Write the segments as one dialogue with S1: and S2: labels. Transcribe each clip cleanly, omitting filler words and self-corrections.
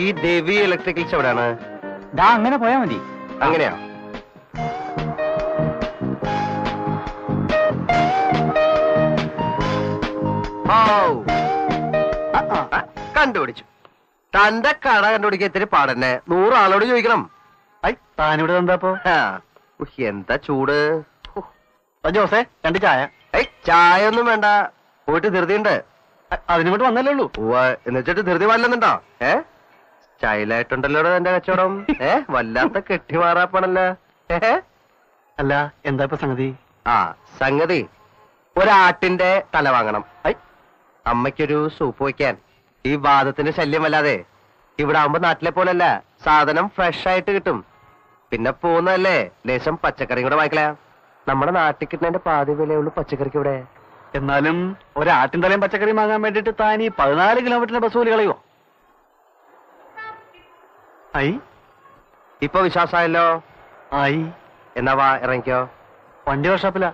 S1: ഈ ദേവി ഇലക്ട്രിക്കൽസ് എവിടെയാണ്?
S2: ദാ അങ്ങനെ പോയാ മതി.
S1: അങ്ങനെയാ? കണ്ടുപിടിച്ചു. തന്റെ കട കണ്ടുപിടിക്കാൻ ഇത്തിരി പാടന്നെ. 100 ആളോട് ചോദിക്കണം.
S2: താനിവിടെ എന്താപ്പോ?
S1: എന്താ ചൂട്.
S2: ജോസേ 2 ചായ.
S1: ചായ ഒന്നും വേണ്ട, പോയിട്ട് ധൃതിയുണ്ട്.
S2: അതിനിങ്ങോട്ട് വന്നല്ലേ ഉള്ളൂ.
S1: എന്നുവെച്ചിട്ട് ധൃതി വല്ലെന്നുണ്ടോ? സ്റ്റൈലായിട്ടുണ്ടല്ലോ എന്റെ കച്ചവടം. വല്ലാത്ത കെട്ടിമാറാപ്പണല്ലോ.
S2: അല്ല എന്താ ഇപ്പൊ സംഗതി?
S1: സംഗതി ഒരാട്ടിന്റെ തല വാങ്ങണം. അമ്മയ്ക്കൊരു സൂപ്പ് വയ്ക്കാൻ. ഈ വാദത്തിന്റെ ശല്യം വല്ലാതെ. ഇവിടെ ആവുമ്പോ നാട്ടിലെ പോലല്ല, സാധനം ഫ്രഷ് ആയിട്ട് കിട്ടും. പിന്നെ പോകുന്നതല്ലേ, ലേശം പച്ചക്കറിയും കൂടെ വാങ്ങിക്കല. നമ്മുടെ നാട്ടിൽ കിട്ടുന്നതിന്റെ പാതി വിലയുള്ളൂ പച്ചക്കറിക്ക് ഇവിടെ.
S2: എന്നാലും ഒരാട്ടിൻ തലയും പച്ചക്കറി വാങ്ങാൻ വേണ്ടിട്ട് താൻ ഈ 14 കിലോമീറ്ററിന്റെ ബസ് കൂലി കളയോ?
S1: ഇപ്പൊ വിശ്വാസമായല്ലോ. എന്നാ വാ, ഇറങ്ങിക്കോ.
S2: വണ്ടി വർഷാപ്പില്ല.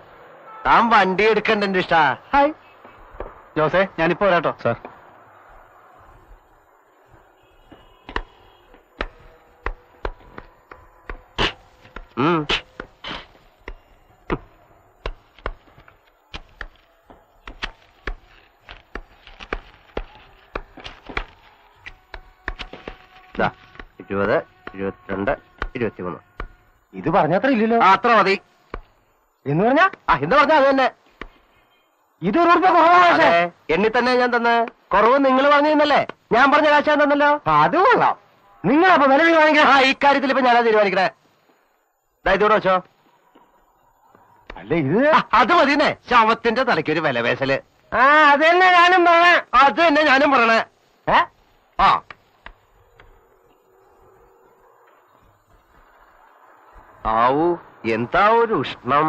S1: താൻ വണ്ടി എടുക്കണ്ട, എന്റെ ഇഷ്ടാ.
S2: ജോസേ ഞാനിപ്പോ വരാട്ടോ.
S1: സാർ $20, $22, $23.
S2: ഇത് പറഞ്ഞത്ര ഇല്ലല്ലോ.
S1: അത്ര മതി
S2: എന്ന് പറഞ്ഞാ
S1: എന്ന് പറഞ്ഞാ അത് തന്നെ.
S2: ഇത് ₹1
S1: എണ്ണി തന്നെ ഞാൻ തന്നെ. കുറവ് നിങ്ങൾ പറഞ്ഞിരുന്നല്ലേ, ഞാൻ പറഞ്ഞ കാശ് ഞാൻ തന്നല്ലോ.
S2: അത് കൊള്ളാം. നിങ്ങളപ്പോ വില തീരുമാനിക്കണം.
S1: ഈ കാര്യത്തിൽ ഇപ്പൊ ഞാനാ തീരുമാനിക്കണേ. ഇതൂടെ വെച്ചോ.
S2: അല്ല ഇത്
S1: അത് മതിന്നേ. ശവത്തിന്റെ തലയ്ക്കൊരു വില പേശല്.
S2: അത് തന്നെ ഞാനും പറഞ്ഞ.
S1: അത് തന്നെ ഞാനും പറയണേ. ആവൂ, എന്താ ഒരു ഉഷ്ണം.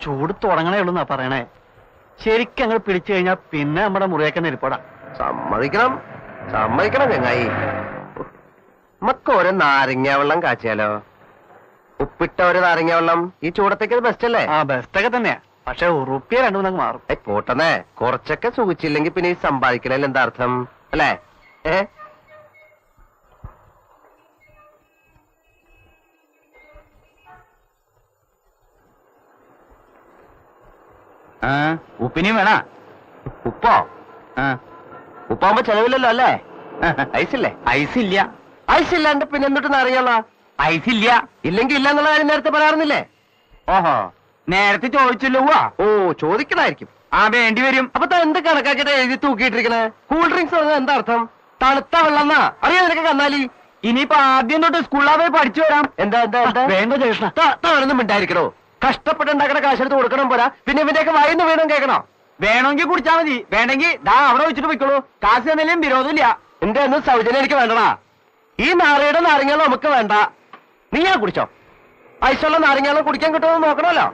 S2: ചൂട് തുടങ്ങണേ ഉള്ളൂന്നാ പറയണേ. ശരിക്കും അങ്ങോട്ട് പിടിച്ചു കഴിഞ്ഞാൽ പിന്നെ നമ്മുടെ മുറിയൊക്കെ നെരിപ്പടാ.
S1: സമ്മതിക്കണം ചങ്ങായി. നമുക്ക് ഒരു നാരങ്ങ വെള്ളം കാച്ചിയാലോ? ഉപ്പിട്ട ഒരു നാരങ്ങ വെള്ളം ഈ ചൂടത്തേക്ക് ബെസ്റ്റ് അല്ലേ?
S2: ബെസ്റ്റൊക്കെ തന്നെയാ. പക്ഷെ ഉറുപ്പിയ 2-3 മാറും.
S1: പോട്ടെന്നേ, കുറച്ചൊക്കെ സുഖിച്ചില്ലെങ്കിൽ പിന്നെ ഈ സമ്പാദിക്കണേൽ എന്താ അർത്ഥം അല്ലേ?
S2: ഉപ്പിനെയും വേണ?
S1: ഉപ്പോ? ഉപ്പാകുമ്പോ ചെലവില്ലല്ലോ അല്ലേ? ഐസില്ലേ?
S2: ഐസില്ല.
S1: ഐസില്ലാണ്ട് പിന്നെ എന്നിട്ട് നാരങ്ങ
S2: ഐസില്ല.
S1: ഇല്ലെങ്കിൽ ഇല്ല എന്നുള്ള കാര്യം നേരത്തെ പറയാറുന്നില്ലേ?
S2: ഓഹോ, നേരത്തെ ചോദിച്ചല്ലോ.
S1: ചോദിക്കണായിരിക്കും.
S2: വേണ്ടി വരും.
S1: അപ്പൊ എന്ത് കണക്കാക്കിട്ട് എഴുതി തൂക്കിയിട്ടിരിക്കണേ? കൂൾ ഡ്രിങ്ക്സ് പറഞ്ഞാൽ എന്താ അർത്ഥം? തണുത്ത വെള്ളം അറിയാം നിനക്ക് കന്നാലി.
S2: ഇനിയിപ്പോ ആദ്യം തൊട്ട് സ്കൂളിലാ പോയി പഠിച്ചു വരാം.
S1: എന്താ
S2: വേണ്ട ജേഷ്ണ,
S1: താനൊന്നും മിണ്ടായിരിക്കണോ? കഷ്ടപ്പെട്ടുണ്ടാക്കണ കാശെടുത്ത് കൊടുക്കണം പോരാ, പിന്നെ ഇവന്റെയൊക്കെ വായിന്ന് വീണും കേൾക്കണോ?
S2: വേണമെങ്കിൽ കുടിച്ചാ മതി, വേണമെങ്കിൽ അവിടെ വെച്ചിട്ട് പോയിക്കോളൂ. കാശ് തന്നാലും വിരോധമില്ല.
S1: എന്റെ ഒന്നും സൗജന്യം എനിക്ക് വേണ്ടടാ. ഈ നാരയുടെ നാരങ്ങളും നമുക്ക് വേണ്ട. നീ ഞാൻ കുടിച്ചോ? ഐസുള്ള നാരങ്ങളും കുടിക്കാൻ കിട്ടുമെന്ന് നോക്കണമല്ലോ.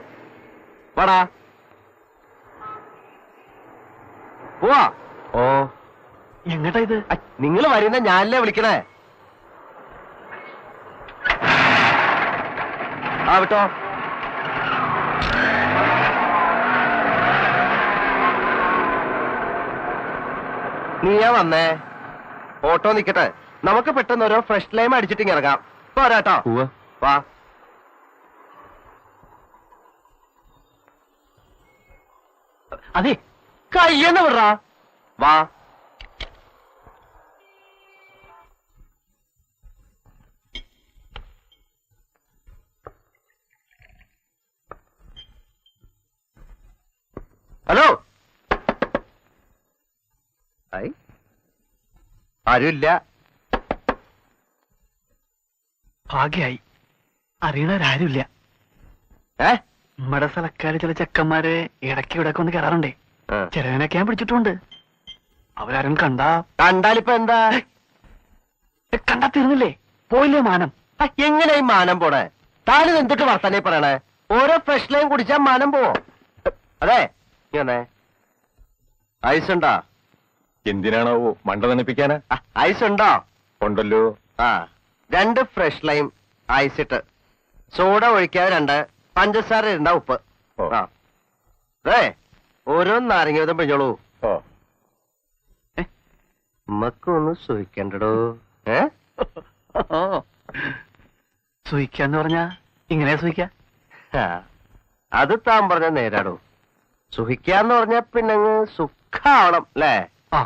S1: വാടാ പോവാ.
S2: എങ്ങട്ടാ ഇത്?
S1: നിങ്ങൾ വരുന്ന ഞാനല്ലേ വിളിക്കണേ. വിട്ടോ. നീയാ വന്നേ. ഓട്ടോ നിക്കട്ടെ, നമുക്ക് പെട്ടെന്ന് ഓരോ ഫ്രഷ് ലൈം അടിച്ചിട്ടിങ് ഇറങ്ങാം. പോരാട്ടോ. വാ.
S2: അതെ,
S1: കയ്യെന്ന് വിടറാ. വാ. ഹലോ. ആരുമില്ല.
S2: ഭാഗ്യായി, അറിയണവരാരുമില്ല. നമ്മുടെ സ്ഥലക്കാര് ചില ചെക്കന്മാര് ഇടയ്ക്ക് ഇവിടൊക്കെ ഒന്ന് കയറാറുണ്ടേ. ചിലവനൊക്കെ ഞാൻ പിടിച്ചിട്ടുണ്ട്. അവരാരും
S1: കണ്ടാലിപ്പോ എന്താ?
S2: കണ്ടാ തീർന്നില്ലേ? പോയില്ലേ മാനം?
S1: എങ്ങനെ ഈ മാനം പോണേ? താനിത് എന്തിട്ട് വർത്താനേ പറയണേ? ഓരോ ഫ്രഷ് ലൈം കുടിച്ചാ മാനം പോവോ? അതെ, ഐസ് ഉണ്ടോ?
S3: എന്തിനാണോ മണ്ട തണുപ്പിക്കാനാ?
S1: ഐസ് ഉണ്ടോ?
S3: ഉണ്ടല്ലോ.
S1: 2 ഫ്രഷ് ലൈം ഐസ് ഇട്ട്, സോഡ ഒഴിക്കാതെ 2, പഞ്ചസാര ഇടണ്ട, ഉപ്പ്. അതെ, ഓരോ നാരങ്ങ വീതം പിഴിഞ്ഞോളൂ. നമുക്കൊന്ന് സൂഹിക്കണ്ടോ?
S2: സൂയിക്കാന്ന് പറഞ്ഞാ ഇങ്ങനെ സൂയിക്ക.
S1: ആ, അത് താൻ പറഞ്ഞ നേരാടോ. സുഖിക്കാന്ന് പറഞ്ഞാ പിന്നങ്ങ് സുഖാവണം അല്ലേ?
S2: ആ,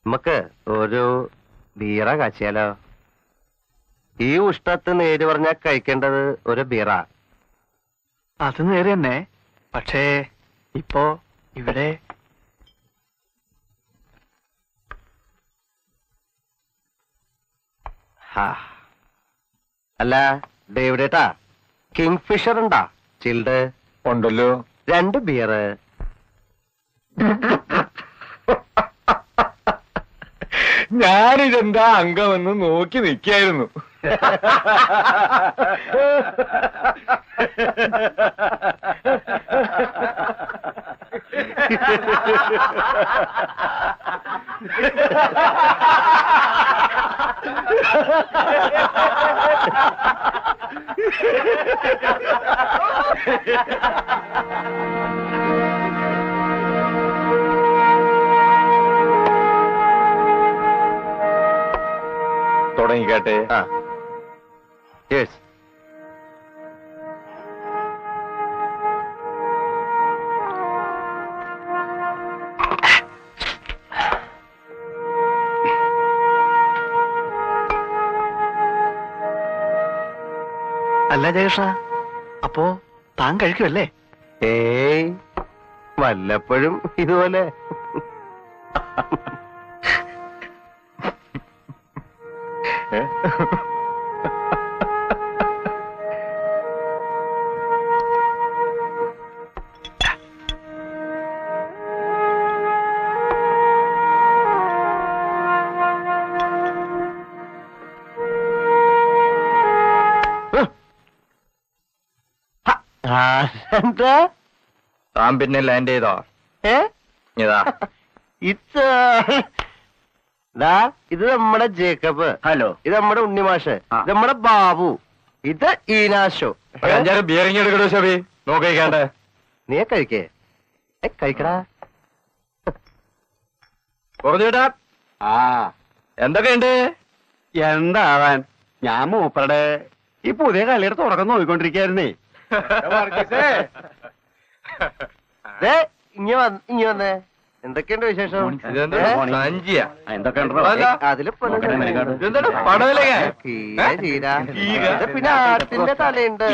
S1: നമുക്ക് ഒരു ബീറ കാച്ചിയാലോ? ഈ ഉഷ്ണത്ത് നേര് പറഞ്ഞാ കഴിക്കേണ്ടത് ഒരു ബീറ.
S2: അത് നേരെ തന്നെ. പക്ഷേ ഇപ്പോ ഇവിടെ
S1: ഹാ. അല്ല ഡേവിഡേട്ടാ, കിങ് ഫിഷർ ഉണ്ടാ ചിൽഡ്?
S3: ഉണ്ടല്ലോ.
S1: 2 ബിയറ്.
S3: ഞാനിതെന്താ അംഗമെന്ന് നോക്കി നിൽക്കായിരുന്നു. തുടങ്ങിക്കാട്ടെ.
S1: ആ, യെസ്.
S2: അല്ല ജയകൃഷ്ണ, അപ്പോ താൻ കഴിക്കുമല്ലേ?
S1: ഏയ്, വല്ലപ്പോഴും ഇതുപോലെ.
S3: ഏ?
S1: എന്താ?
S3: താൻ പിന്നെ ലാൻഡ് ചെയ്തോ?
S1: ഏ,
S3: ഇതാ.
S1: ഇത് ദാ, ഇത് നമ്മുടെ ജേക്കബ്.
S2: ഹലോ.
S1: ഇത് നമ്മുടെ ഉണ്ണിമാഷ്.
S2: ആ.
S1: ഇത് നമ്മുടെ ബാബു. ഇത് ഈനാശോ.
S3: ഒരു 5-6 ബിയറിങ് എടുക്കടോ ശബി. നോക്കിക്കാണ്ട്.
S1: നീ കഴിക്കേ? കഴിക്കടാ.
S3: കുറഞ്ഞുവിട്ടാ.
S2: ആ,
S3: എന്തൊക്കെയുണ്ട്?
S2: എന്താവാൻ, ഞാൻ മൂപ്പരുടെ ഈ പുതിയ കളിയുടെ തുടക്കം നോക്കിക്കൊണ്ടിരിക്കായിരുന്നേ.
S1: ദേ, ഇങ്ങ വന്നേ. എന്തൊക്കെയുണ്ട് വിശേഷം?
S3: ഇതെന്താ സഞ്ചിയാ?
S1: അതില്
S3: ഇതെന്താ പടവിലൊക്കെ?
S1: ചീര. ഇത് പിന്നെ ആട്ടിന്റെ തലയുണ്ട്.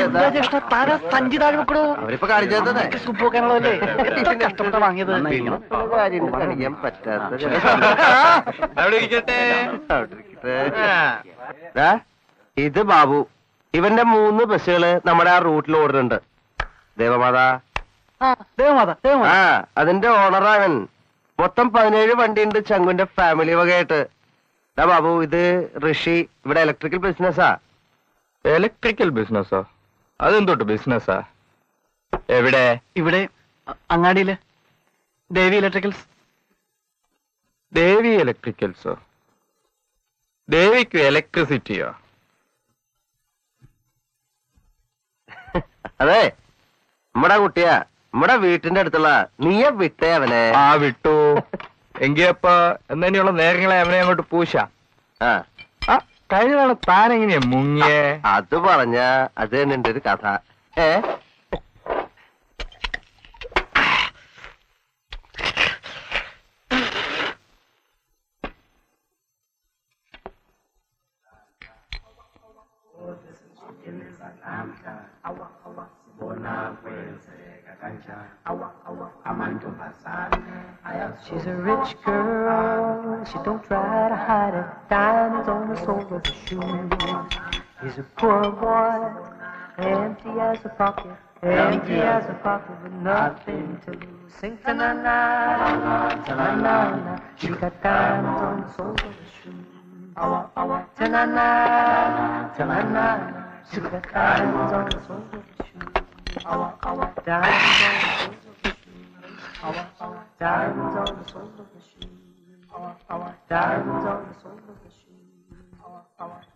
S1: അവരിപ്പോ കാണിച്ചത്
S2: കഷ്ടപ്പെട്ട് വാങ്ങിയത്.
S1: കാര്യം കാണിക്കാൻ പറ്റാത്ത
S3: അവിടെ ഇരിക്കട്ടെ.
S1: ദാ, ഇത് ബാബു. ഇവന്റെ 3 ബസ്സുകള് നമ്മുടെ ആ റൂട്ടിൽ ഓടുന്നുണ്ട്. ദേവമാതാ. ആ, അതിന്റെ ഓണറാവൻ. മൊത്തം 17 വണ്ടിയുണ്ട് ചങ്കുന്റെ ഫാമിലി വകയായിട്ട്. ദാ ബാബു, ഇത് ഋഷി. ഇവിടെ ഇലക്ട്രിക്കൽ ബിസിനസ്സാ.
S3: ഇലക്ട്രിക്കൽ ബിസിനസ്സോ? അതെന്തോട്ട് ബിസിനസ്സാ? എവിടെ?
S2: ഇവിടെ അങ്ങാടിയില് ദേവി ഇലക്ട്രിക്കൽസ്.
S3: ദേവി ഇലക്ട്രിക്കൽസോ? ദേവിക്ക് ഇലക്ട്രിസിറ്റിയോ?
S1: അതെ, നമ്മടെ കുട്ടിയാ. നമ്മടെ വീട്ടിന്റെ അടുത്തുള്ള. നീയെ വിട്ടേ അവനെ.
S3: ആ, വിട്ടു. എങ്കിയപ്പ എന്നതിനുള്ള നേരങ്ങളെ അവനെ അങ്ങോട്ട് പൂശ.
S1: ആ,
S3: കഴിഞ്ഞ നാളെ താൻ എങ്ങനെയാ മുങ്ങിയേ?
S1: അത് പറഞ്ഞ അത് തന്നെ ഉണ്ട് ഒരു കഥ. ഏ,
S4: She's a rich girl, she don't try to hide it. Diamonds on the soles of her shoes. He's a poor boy, empty as a pocket, empty as a pocket with nothing to lose. Sing ta-na-na, ta-na-na, she got diamonds on the soles of her shoes. Ta-na-na, ta-na-na, she got diamonds on the soles of her shoes. Diamonds on the soles of her shoes. Diamonds on the soles of the shoe. Diamonds on the soles of the shoe.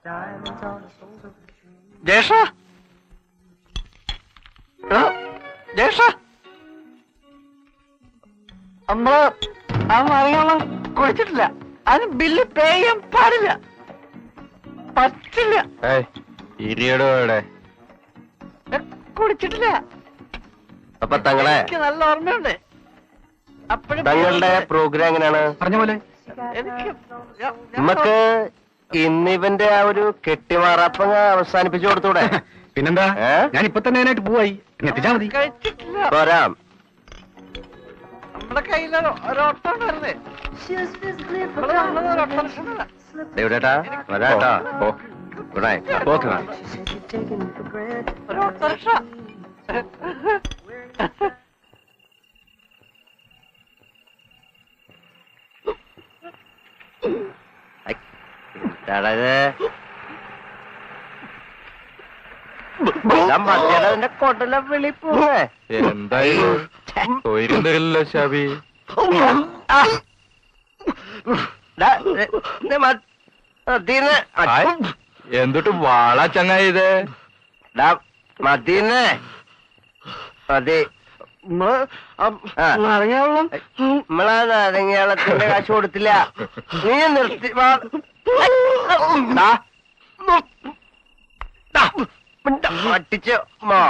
S4: Diamonds on the soles of the shoe.
S2: Jesha, Jesha, നമ്മള് ആ നാരങ്ങ കുടിച്ചിട്ടില്ല. അതിന് bill pay ചെയ്യാൻ പാടില്ല. പറ്റില്ല.
S3: ഇരിയടോ ഇവിടെ.
S2: കുടിച്ചിട്ടില്ല.
S1: അപ്പൊ തങ്ങളെ
S2: എനിക്ക് നല്ല ഓർമ്മയുണ്ട്. അപ്പോഴും
S1: തങ്ങളുടെ പ്രോഗ്രാം എങ്ങനെയാണ്?
S3: പറഞ്ഞ പോലെ
S2: എനിക്ക്
S1: നമുക്ക് ഇന്നിവന്റെ ആ ഒരു കെട്ടിമാറാപ്പങ്ങ അവസാനിപ്പിച്ചു കൊടുത്തൂടെ?
S3: പിന്നെന്താ,
S1: ഏ?
S3: ഞാൻ ഇപ്പൊ തന്നെ അതിനായിട്ട് പോവായി. എത്തിച്ചാ മതി.
S2: കഴിച്ചിട്ടില്ല.
S1: പോരാം.
S2: നമ്മുടെ കയ്യിലൊരു ഒരോട്ടം ഉണ്ടായിരുന്നേ. ഇവിടെ നമ്മള് ഒരു ഓട്ടോറിക്ഷ
S1: എവിടെട്ടാ വരാട്ടാ.
S3: ഓ,
S1: ഗുഡ് നൈറ്റ്.
S3: ഓക്കെ.
S2: ഒരു ഓട്ടോറിക്ഷ.
S1: മറ്റേതിന്റെ കൊട്ടല വിളി പോവേ.
S3: എന്തായാലും തൊയിലും തരില്ലല്ലോ ഷാബി. എന്തൊട്ട് വാളാ ചങ്ങായി ഇത്.
S1: മതീന്ന് മതി. നമ്മളാ നാരങ്ങാളത്തിന്റെ കാശ് കൊടുത്തില്ല. നീ നിർത്തി പട്ടിച്ച് മോ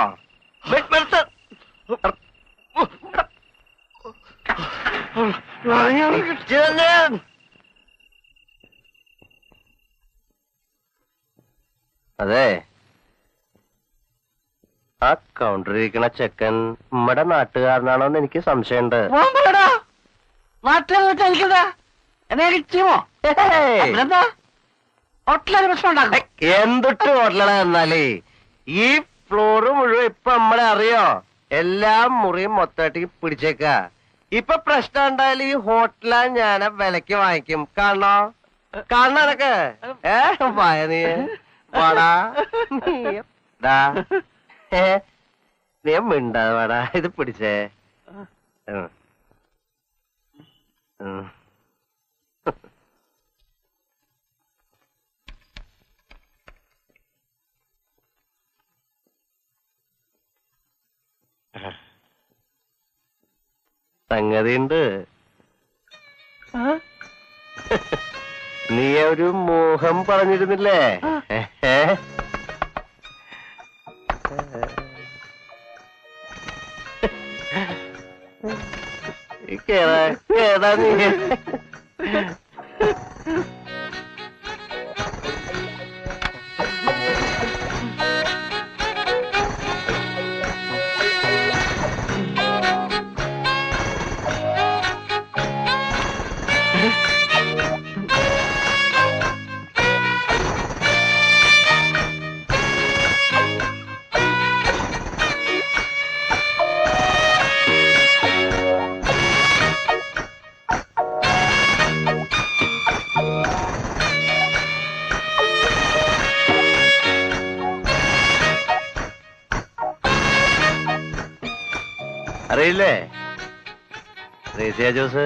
S1: അതെ. ആ കൗണ്ടറിരിക്കണ ചെക്കൻ നമ്മുടെ നാട്ടുകാരനാണോന്ന് എനിക്ക് സംശയമുണ്ട്. എന്തൊട്ട് ഹോട്ടലാണ് എന്നാലേ ഈ ഫ്ലോറ് മുഴുവൻ ഇപ്പൊ നമ്മളെ അറിയോ. എല്ലാ മുറിയും മൊത്തമായിട്ട് പിടിച്ചേക്ക. ഇപ്പൊ പ്രശ്നം ഉണ്ടായാലും ഈ ഹോട്ടലാ ഞാൻ വിലക്ക് വാങ്ങിക്കും. കാണണോ? കാണാനൊക്കെ വായ നീ വാടാ. നീ മിണ്ടാതെ വാടാ. ഇത് പിടിച്ചേ. സംഗതിയുണ്ട്. നീ ഒരു മോഹം പറഞ്ഞിരുന്നില്ലേ? കേടാ നീ. അറിയില്ലേ റേസിയ ജോസ്?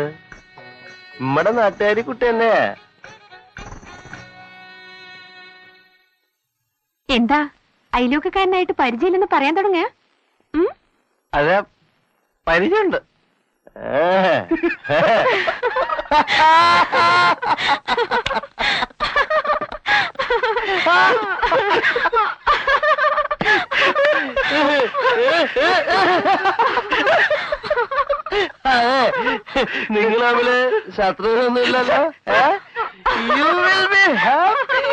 S1: നമ്മടെ നാട്ടുകാരി കുട്ടി തന്നെ.
S5: എന്താ അയലോക്കക്കാരനായിട്ട് പരിചയമില്ലെന്ന് പറയാൻ തുടങ്ങിയ?
S1: അതെ, പരിചയമുണ്ട്. നിങ്ങൾ തമ്മില് ശത്രുതയൊന്നുമില്ലല്ലോ. You will be happy.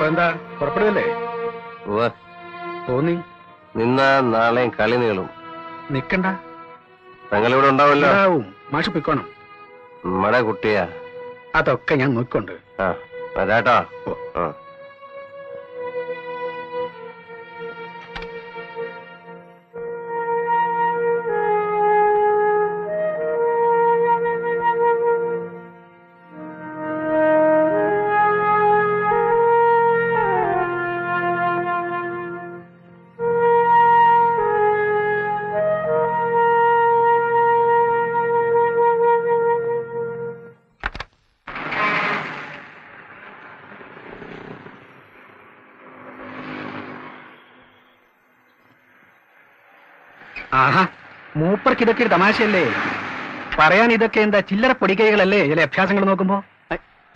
S3: എന്താ പുറപ്പെടുകല്ലേ?
S1: തോന്നി നിന്ന നാളെയും കളി നീളും.
S3: നിക്കണ്ട,
S1: ഞങ്ങളിവിടെ ഉണ്ടാവല്ലോ.
S6: മാഷ് പൊയ്ക്കോണം.
S1: നമ്മടെ കുട്ടിയാ.
S6: അതൊക്കെ ഞാൻ നോക്കിക്കൊണ്ട്.
S1: ആ വരാട്ടോ. ആ
S6: ആഹാ, മൂപ്പർക്ക് ഇതൊക്കെ ഒരു തമാശയല്ലേ? പറയാൻ ഇതൊക്കെ എന്താ ചില്ലറ പൊടിക്കൈകളല്ലേ ചില അഭ്യാസങ്ങൾ നോക്കുമ്പോ?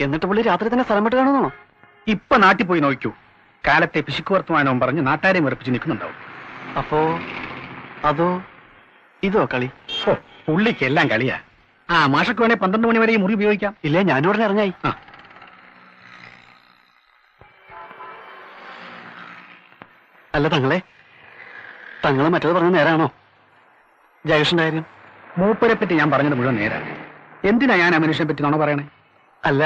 S2: എന്നിട്ട് പുള്ളി രാത്രി തന്നെ സ്ഥലം വിട്ട് കാണുന്നോ?
S6: ഇപ്പൊ നാട്ടിൽ പോയി നോക്കൂ. കാലത്തെ പിശുക്ക് വർത്തമാനവും പറഞ്ഞ് നാട്ടാരെ വെറുപ്പിച്ച് നിൽക്കുന്നുണ്ടാവും.
S2: അപ്പോ അതോ ഇതോ കളി?
S6: ഓ, പുള്ളിക്ക് എല്ലാം കളിയാ. ആ മാഷക്ക് വേണേ 12 മണി വരെ ഈ മുറി ഉപയോഗിക്കാം.
S2: ഇല്ലേ, ഞാനിവിടെ ഇറങ്ങായി.
S6: ആ
S2: അല്ല തങ്ങളെ മറ്റേത് പറഞ്ഞ നേരാണോ? ജയകൃഷ്ണന്റെ കാര്യം
S6: മൂപ്പരെ പറ്റി ഞാൻ പറഞ്ഞത് മുഴുവൻ നേരാണ്. എന്തിനാ ഞാൻ ആ മനുഷ്യനെ പറ്റി നുണ പറയണേ?
S2: അല്ല,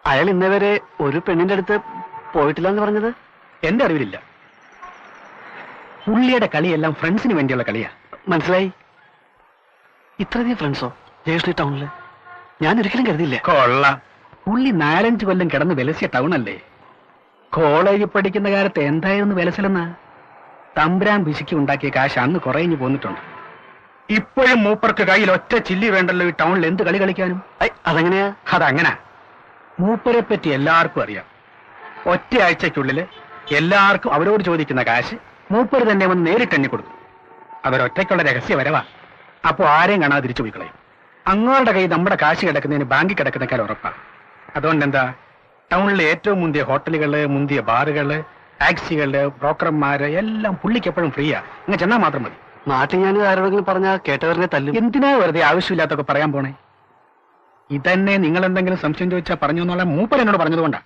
S2: അയാൾ ഇന്നേവരെ ഒരു പെണ്ണിന്റെ അടുത്ത് പോയിട്ടില്ല എന്ന് പറഞ്ഞത്
S6: എന്റെ അറിവിലില്ല. പുള്ളിയുടെ കളിയെല്ലാം ഫ്രണ്ട്സിന് വേണ്ടിയുള്ള കളിയാ.
S2: മനസ്സിലായി. ഇത്രയധികം ഫ്രണ്ട്സോ ജയകൃഷ്ണ ടൗണില്? ഞാൻ ഒരിക്കലും കരുതിയില്ല.
S6: കൊള്ളാം. പുള്ളി 4-5 കൊല്ലം കിടന്ന് വിലസിയ ടൗണല്ലേ. കോളേജിൽ പഠിക്കുന്ന കാലത്ത് എന്തായിരുന്നു വിലസലെന്നാ? തമ്പുരാൻ പിശുക്കി ഉണ്ടാക്കിയ കാശ് അന്ന് കുറഞ്ഞു പോന്നിട്ടുണ്ട്. ഇപ്പോഴും മൂപ്പർക്ക് കയ്യിൽ ഒറ്റ ചില്ലി വേണ്ടല്ലോ ഈ ടൗണിൽ എന്ത് കളി കളിക്കാനും.
S2: അതെങ്ങനെയാ?
S6: അതങ്ങനെ. മൂപ്പരെ പറ്റി എല്ലാവർക്കും അറിയാം. ഒറ്റ ആഴ്ചക്കുള്ളിൽ എല്ലാവർക്കും അവരോട് ചോദിക്കുന്ന കാശ് മൂപ്പര് തന്നെ വന്ന് നേരിട്ട് എണ്ണി കൊടുക്കും. അവരൊറ്റയ്ക്കുള്ള രഹസ്യ വരവാ. അപ്പൊ ആരെയും കാണാതെ തിരിച്ചു പോയി കളയും. അങ്ങോരുടെ കൈ നമ്മുടെ കാശ് കിടക്കുന്നതിന് ബാങ്കിൽ കിടക്കുന്നേക്കാൾ ഉറപ്പാ. അതുകൊണ്ട് എന്താ, ടൗണിലെ ഏറ്റവും മുന്തിയ ഹോട്ടലുകള്, മുന്തിയ ബാറുകള്, ടാക്സികള്, ബ്രോക്കർമാര് എല്ലാം പുള്ളിക്ക് എപ്പോഴും ഫ്രീയാ. ഇങ്ങനെ ചെന്നാൽ മാത്രം മതി.
S2: നാട്ടിൽ ഞാൻ ആരോടെങ്കിലും പറഞ്ഞാൽ കേട്ടവരെ തല്ലും.
S6: എന്തിനാ വെറുതെ ആവശ്യമില്ലാത്തൊക്കെ പറയാൻ പോണേ? ഇതന്നെ നിങ്ങൾ എന്തെങ്കിലും സംശയം ചോദിച്ചാൽ പറഞ്ഞു എന്നുള്ള മൂപ്പർ എന്നോട് പറഞ്ഞതുകൊണ്ടാ.